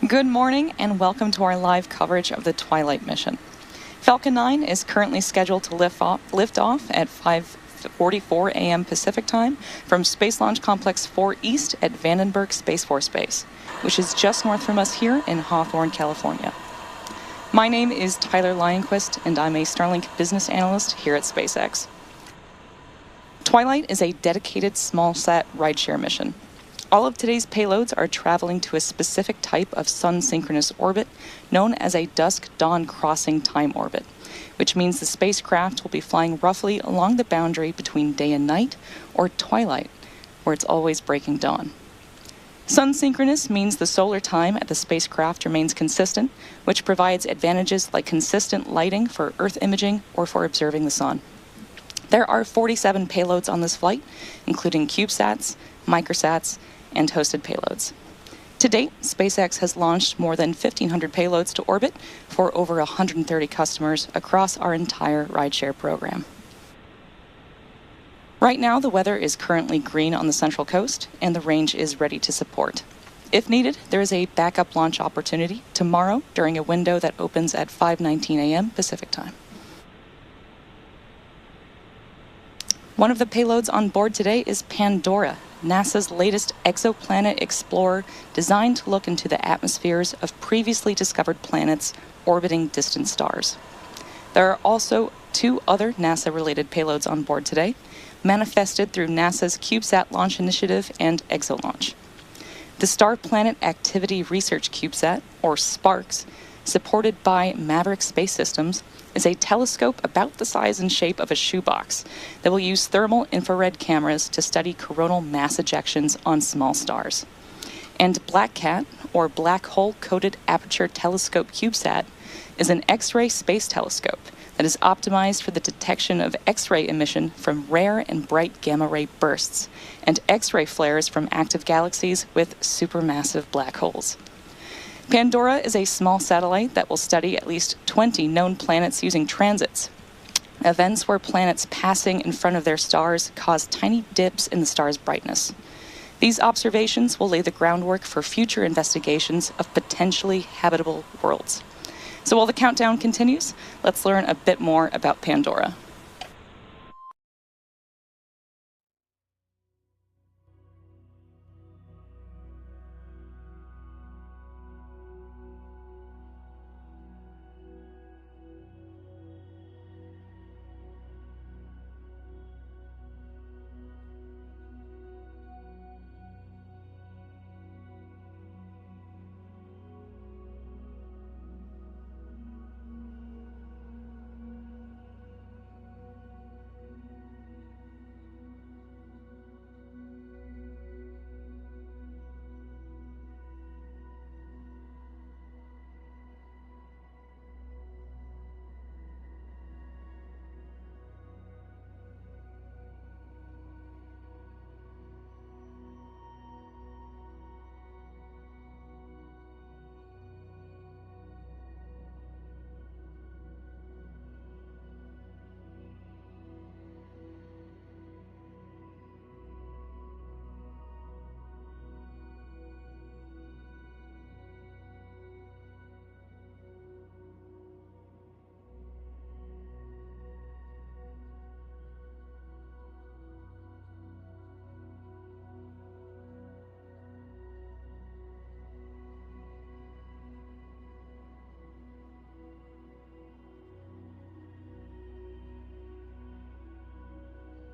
Good morning and welcome to our live coverage of the Twilight mission. Falcon 9 is currently scheduled to lift off at 5:44 a.m. Pacific Time from Space Launch Complex 4 East at Vandenberg Space Force Base, which is just north from us here in Hawthorne, California. My name is Tyler Lionquist and I'm a Starlink business analyst here at SpaceX. Twilight is a dedicated small-sat rideshare mission. All of today's payloads are traveling to a specific type of sun-synchronous orbit known as a dusk-dawn crossing time orbit, which means the spacecraft will be flying roughly along the boundary between day and night, or twilight, where it's always breaking dawn. Sun-synchronous means the solar time at the spacecraft remains consistent, which provides advantages like consistent lighting for Earth imaging or for observing the sun. There are 47 payloads on this flight, including CubeSats, microsats, and hosted payloads. To date, SpaceX has launched more than 1,500 payloads to orbit for over 130 customers across our entire rideshare program. Right now, the weather is currently green on the Central Coast, and the range is ready to support. If needed, there is a backup launch opportunity tomorrow during a window that opens at 5:19 a.m. Pacific Time. One of the payloads on board today is Pandora, NASA's latest exoplanet explorer designed to look into the atmospheres of previously discovered planets orbiting distant stars. There are also two other NASA-related payloads on board today, manifested through NASA's CubeSat launch initiative and ExoLaunch. The Star Planet Activity Research CubeSat, or SPARCS, supported by Maverick Space Systems, is a telescope about the size and shape of a shoebox that will use thermal infrared cameras to study coronal mass ejections on small stars. And Black Cat, or Black Hole Coated Aperture Telescope CubeSat, is an X-ray space telescope that is optimized for the detection of X-ray emission from rare and bright gamma-ray bursts and X-ray flares from active galaxies with supermassive black holes. Pandora is a small satellite that will study at least 20 known planets using transits, events where planets passing in front of their stars cause tiny dips in the star's brightness. These observations will lay the groundwork for future investigations of potentially habitable worlds. So while the countdown continues, let's learn a bit more about Pandora.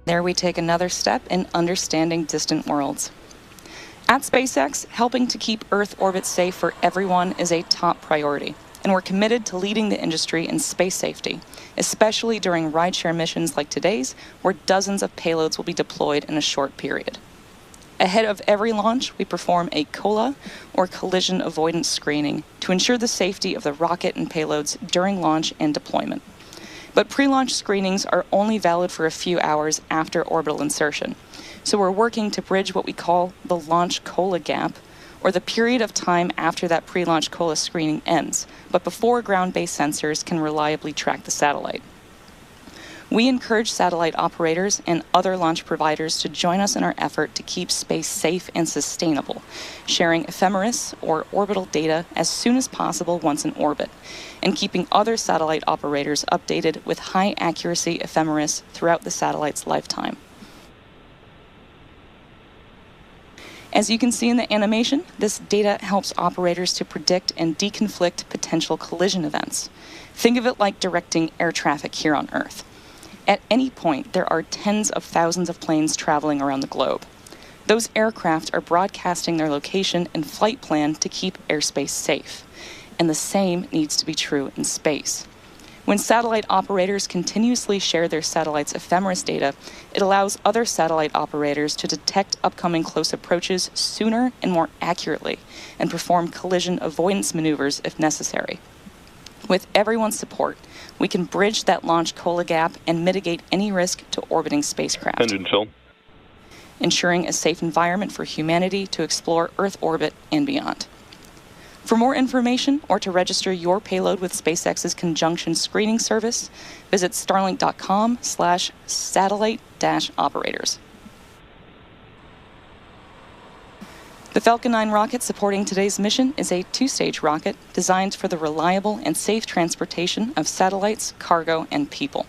There we take another step in understanding distant worlds. At SpaceX, helping to keep Earth orbit safe for everyone is a top priority, and we're committed to leading the industry in space safety, especially during rideshare missions like today's, where dozens of payloads will be deployed in a short period. Ahead of every launch, we perform a COLA, or collision avoidance screening, to ensure the safety of the rocket and payloads during launch and deployment. But pre-launch screenings are only valid for a few hours after orbital insertion, so we're working to bridge what we call the launch COLA gap, or the period of time after that pre-launch COLA screening ends, but before ground-based sensors can reliably track the satellite. We encourage satellite operators and other launch providers to join us in our effort to keep space safe and sustainable, sharing ephemeris or orbital data as soon as possible once in orbit, and keeping other satellite operators updated with high-accuracy ephemeris throughout the satellite's lifetime. As you can see in the animation, this data helps operators to predict and deconflict potential collision events. Think of it like directing air traffic here on Earth. At any point, there are tens of thousands of planes traveling around the globe. Those aircraft are broadcasting their location and flight plan to keep airspace safe. And the same needs to be true in space. When satellite operators continuously share their satellite's ephemeris data, it allows other satellite operators to detect upcoming close approaches sooner and more accurately, and perform collision avoidance maneuvers if necessary. With everyone's support, we can bridge that launch COLA gap and mitigate any risk to orbiting spacecraft, Engine chill. ensuring a safe environment for humanity to explore Earth orbit and beyond. For more information or to register your payload with SpaceX's Conjunction Screening Service, visit starlink.com/satellite-operators. The Falcon 9 rocket supporting today's mission is a two-stage rocket designed for the reliable and safe transportation of satellites, cargo, and people.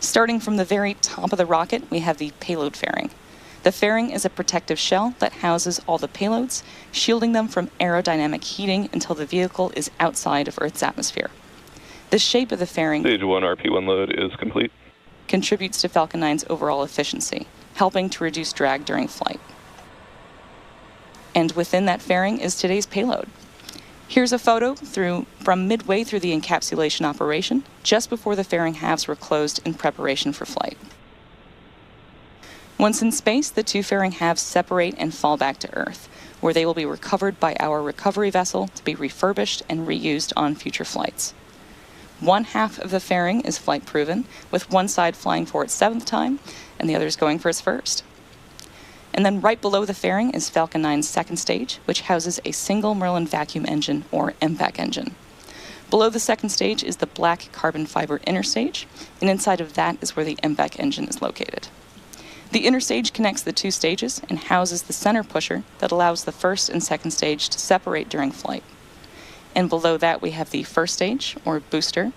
Starting from the very top of the rocket, we have the payload fairing. The fairing is a protective shell that houses all the payloads, shielding them from aerodynamic heating until the vehicle is outside of Earth's atmosphere. The shape of the fairing Stage 1 RP-1 load is complete. Contributes to Falcon 9's overall efficiency, helping to reduce drag during flight. And within that fairing is today's payload. Here's a photo from midway through the encapsulation operation, just before the fairing halves were closed in preparation for flight. Once in space, the two fairing halves separate and fall back to Earth, where they will be recovered by our recovery vessel to be refurbished and reused on future flights. One half of the fairing is flight-proven, with one side flying for its 7th time and the others going for its 1st. And then right below the fairing is Falcon 9's second stage, which houses a single Merlin vacuum engine, or MVAC engine. Below the second stage is the black carbon fiber inner stage, and inside of that is where the MVAC engine is located. The inner stage connects the two stages and houses the center pusher that allows the first and second stage to separate during flight. And below that we have the first stage, or booster,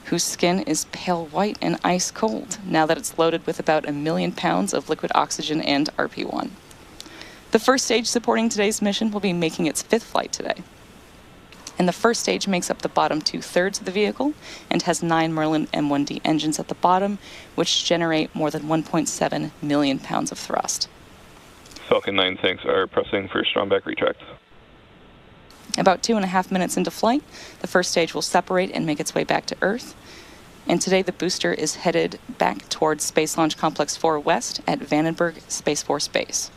whose skin is pale white and ice cold now that it's loaded with about 1 million pounds of liquid oxygen and RP-1. The first stage supporting today's mission will be making its 5th flight today. And the first stage makes up the bottom 2/3 of the vehicle and has 9 Merlin M1D engines at the bottom, which generate more than 1.7 million pounds of thrust. Falcon 9 tanks are pressing for strongback retract. About 2.5 minutes into flight, the first stage will separate and make its way back to Earth. And today the booster is headed back towards Space Launch Complex 4 West at Vandenberg Space Force Base.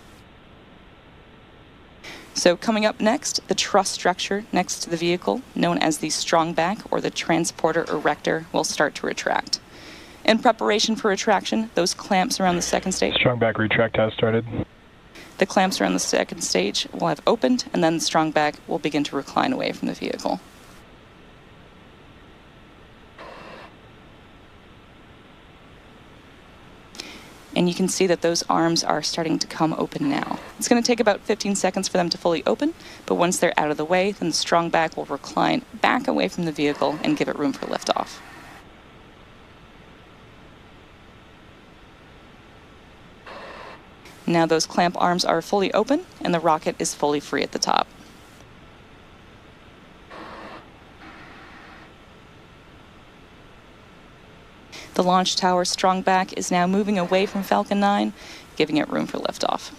So coming up next, the truss structure next to the vehicle, known as the strongback or the transporter erector, will start to retract. In preparation for retraction, those clamps around the second stage... Strongback retract has started. The clamps around the second stage will have opened, and then the strongback will begin to recline away from the vehicle. And you can see that those arms are starting to come open now. It's going to take about 15 seconds for them to fully open, but once they're out of the way, then the strongback will recline back away from the vehicle and give it room for liftoff. Now those clamp arms are fully open, and the rocket is fully free at the top. The launch tower strongback is now moving away from Falcon 9, giving it room for liftoff.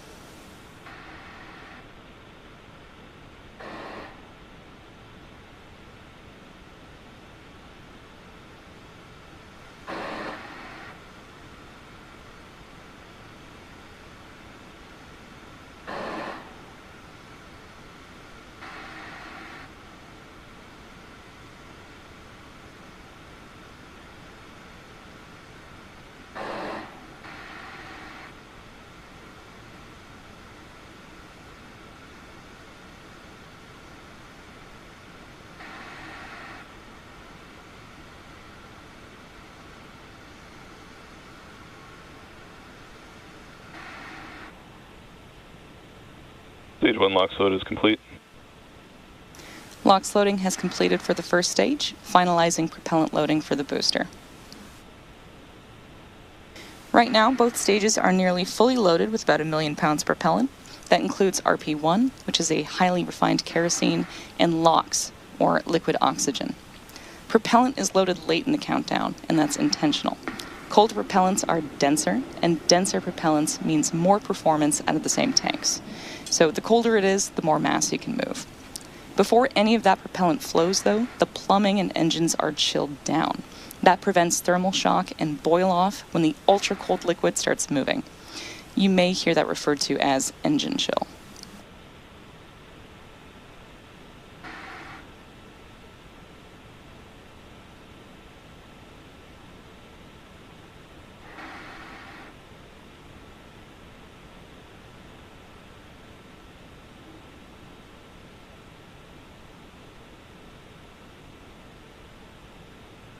Stage 1 LOX load is complete. LOX loading has completed for the first stage, finalizing propellant loading for the booster. Right now, both stages are nearly fully loaded with about 1 million pounds propellant. That includes RP1, which is a highly refined kerosene, and LOX, or liquid oxygen. Propellant is loaded late in the countdown, and that's intentional. Cold propellants are denser, and denser propellants means more performance out of the same tanks. So the colder it is, the more mass you can move. Before any of that propellant flows, though, the plumbing and engines are chilled down. That prevents thermal shock and boil off when the ultra-cold liquid starts moving. You may hear that referred to as engine chill.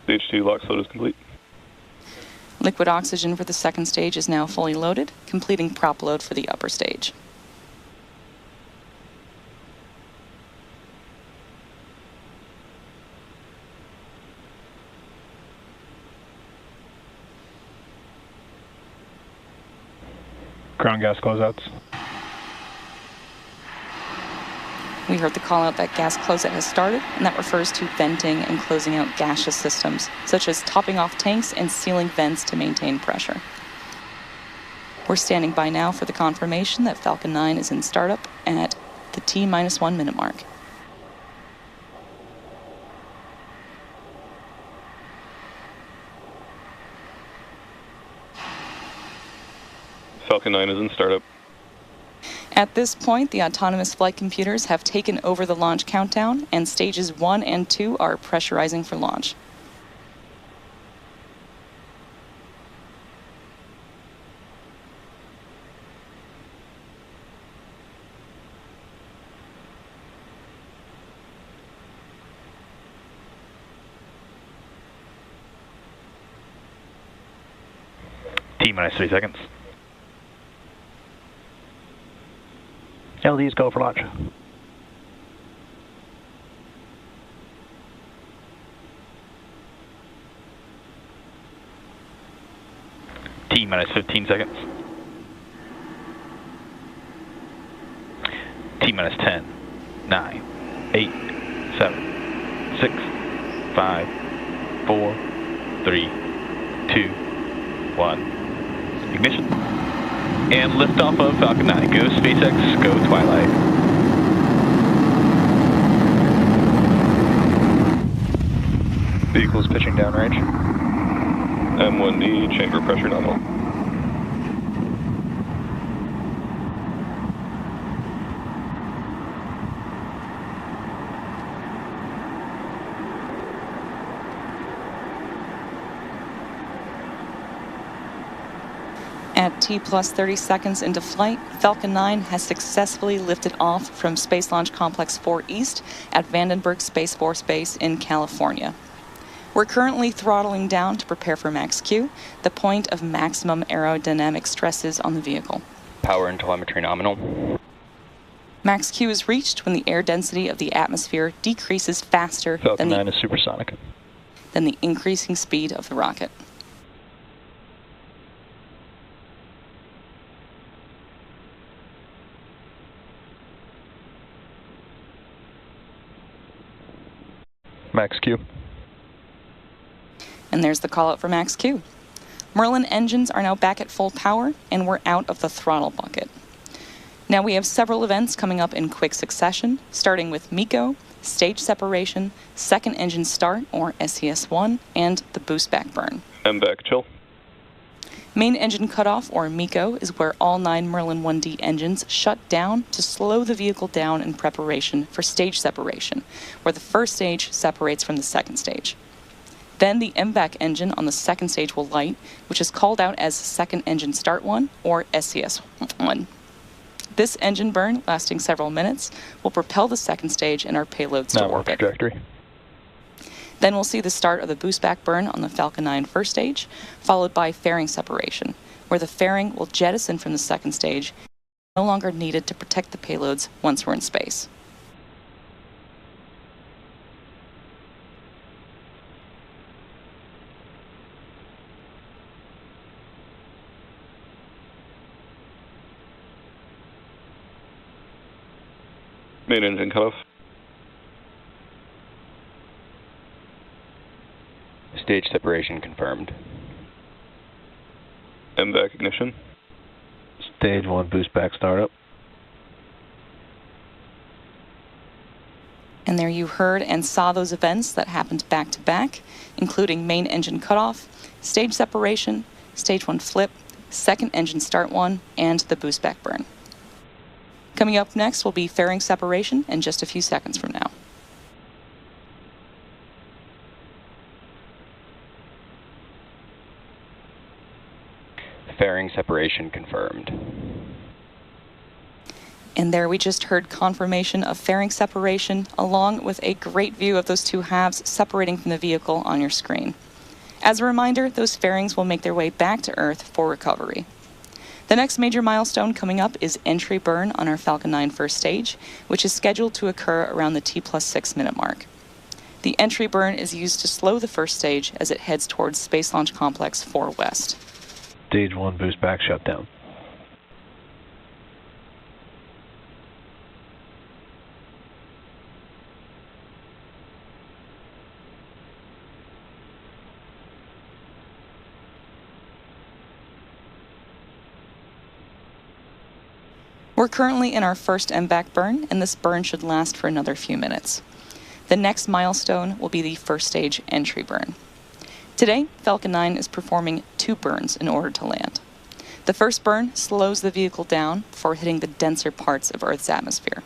Stage 2 LOX load is complete. Liquid oxygen for the second stage is now fully loaded, completing prop load for the upper stage. Ground gas closeouts. We heard the call out that gas closeout has started, and that refers to venting and closing out gaseous systems, such as topping off tanks and sealing vents to maintain pressure. We're standing by now for the confirmation that Falcon 9 is in startup at the T-1 minute mark. Falcon 9 is in startup. At this point, the autonomous flight computers have taken over the launch countdown, and stages 1 and 2 are pressurizing for launch. T-minus 3 seconds. LDs go for launch. T-minus 15 seconds. T-minus 10, 9, 8, 7, 6, 5, 4, 3, 2, 1. Ignition. And liftoff of Falcon 9. Go SpaceX, go Twilight. Vehicles pitching downrange. M1D, chamber pressure nominal. At T plus 30 seconds into flight, Falcon 9 has successfully lifted off from Space Launch Complex 4 East at Vandenberg Space Force Base in California. We're currently throttling down to prepare for max Q, the point of maximum aerodynamic stresses on the vehicle. Power and telemetry nominal. Max Q is reached when the air density of the atmosphere decreases faster Falcon 9 is supersonic. than the increasing speed of the rocket. Max Q. And there's the call out for max Q. Merlin engines are now back at full power, and we're out of the throttle bucket. Now we have several events coming up in quick succession, starting with MECO, stage separation, second engine start, or SES-1, and the boost back burn. MVAC chill. Main engine cutoff, or MECO, is where all 9 Merlin 1D engines shut down to slow the vehicle down in preparation for stage separation, where the first stage separates from the second stage. Then the MVAC engine on the second stage will light, which is called out as second engine start 1, or SES-1. This engine burn, lasting several minutes, will propel the second stage and our payloads to orbit. Trajectory. Then we'll see the start of the boost back burn on the Falcon 9 first stage, followed by fairing separation, where the fairing will jettison from the second stage no longer needed to protect the payloads once we're in space. Main engine cutoff. Stage separation confirmed. MVAC ignition. Stage 1 boost back startup. And there you heard and saw those events that happened back to back, including main engine cutoff, stage separation, stage 1 flip, second engine start 1, and the boost back burn. Coming up next will be fairing separation in just a few seconds from now. Fairing separation confirmed. And there we just heard confirmation of fairing separation, along with a great view of those two halves separating from the vehicle on your screen. As a reminder, those fairings will make their way back to Earth for recovery. The next major milestone coming up is entry burn on our Falcon 9 first stage, which is scheduled to occur around the T+6 minute mark. The entry burn is used to slow the first stage as it heads towards Space Launch Complex 4 West. Stage 1 boost back shutdown. We're currently in our first MVAC burn, and this burn should last for another few minutes. The next milestone will be the first stage entry burn. Today, Falcon 9 is performing 2 burns in order to land. The first burn slows the vehicle down before hitting the denser parts of Earth's atmosphere.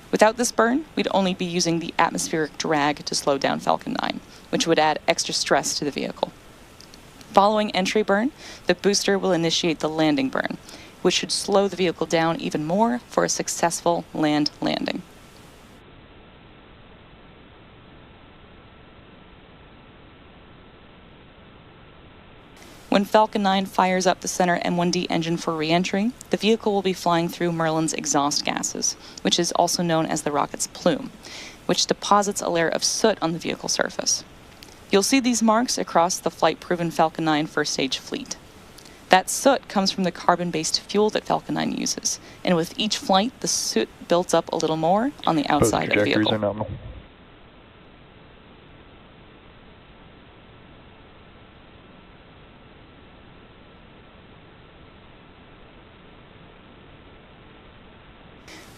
Without this burn, we'd only be using the atmospheric drag to slow down Falcon 9, which would add extra stress to the vehicle. Following entry burn, the booster will initiate the landing burn, which should slow the vehicle down even more for a successful landing. When Falcon 9 fires up the center M1D engine for re-entry, the vehicle will be flying through Merlin's exhaust gases, which is also known as the rocket's plume, which deposits a layer of soot on the vehicle surface. You'll see these marks across the flight-proven Falcon 9 first stage fleet. That soot comes from the carbon-based fuel that Falcon 9 uses, and with each flight, the soot builds up a little more on the outside of the trajectories vehicle. are nominal.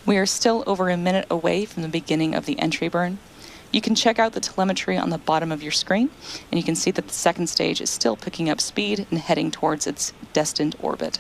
We are still over a minute away from the beginning of the entry burn. You can check out the telemetry on the bottom of your screen, and you can see that the second stage is still picking up speed and heading towards its destined orbit.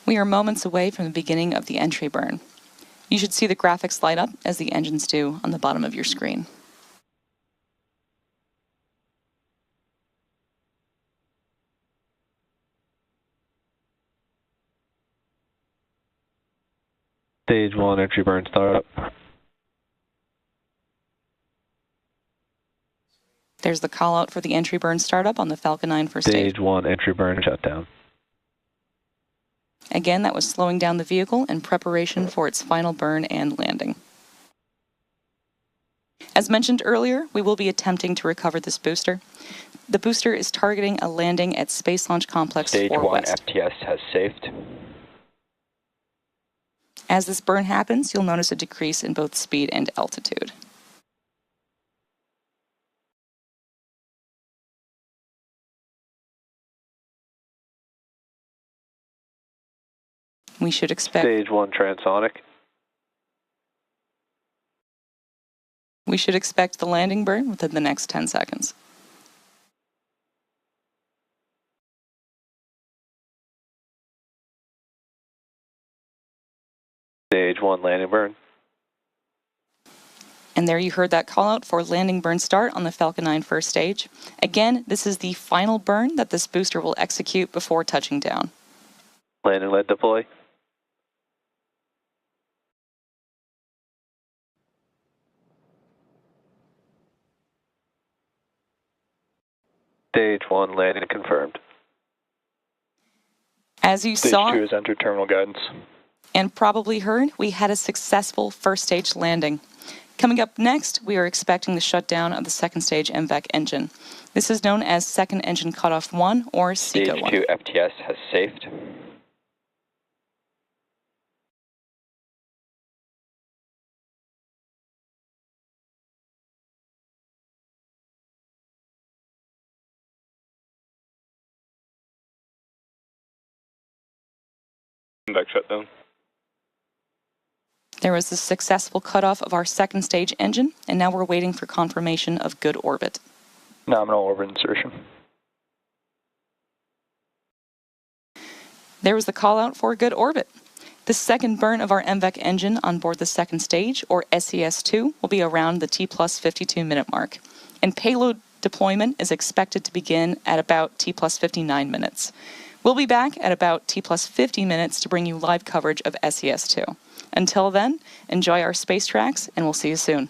We are moments away from the beginning of the entry burn. You should see the graphics light up as the engines do on the bottom of your screen. Stage 1 entry burn startup. There's the call out for the entry burn startup on the Falcon 9 first stage. Stage 1 entry burn shutdown. Again, that was slowing down the vehicle in preparation for its final burn and landing. As mentioned earlier, we will be attempting to recover this booster. The booster is targeting a landing at Space Launch Complex 4 Stage 1 West. FTS has safed. As this burn happens, you'll notice a decrease in both speed and altitude. We should expect Stage 1 transonic. the landing burn within the next 10 seconds. Stage 1 landing burn. And there you heard that call out for landing burn start on the Falcon 9 first stage. Again, this is the final burn that this booster will execute before touching down. Landing lead deploy. Stage 1 landing confirmed. As you saw has entered terminal guidance. and probably heard, we had a successful first stage landing. Coming up next, we are expecting the shutdown of the second stage MVAC engine. This is known as Second Engine Cutoff 1 or Stage SECO 1. 2 FTS has safed. Back shutdown. There was a successful cutoff of our second stage engine, and now we're waiting for confirmation of good orbit. Nominal orbit insertion. There was the call out for good orbit. The second burn of our MVAC engine on board the second stage, or SES-2, will be around the T plus 52 minute mark, and payload deployment is expected to begin at about T plus 59 minutes. We'll be back at about T plus 50 minutes to bring you live coverage of SES-2. Until then, enjoy our space tracks, and we'll see you soon.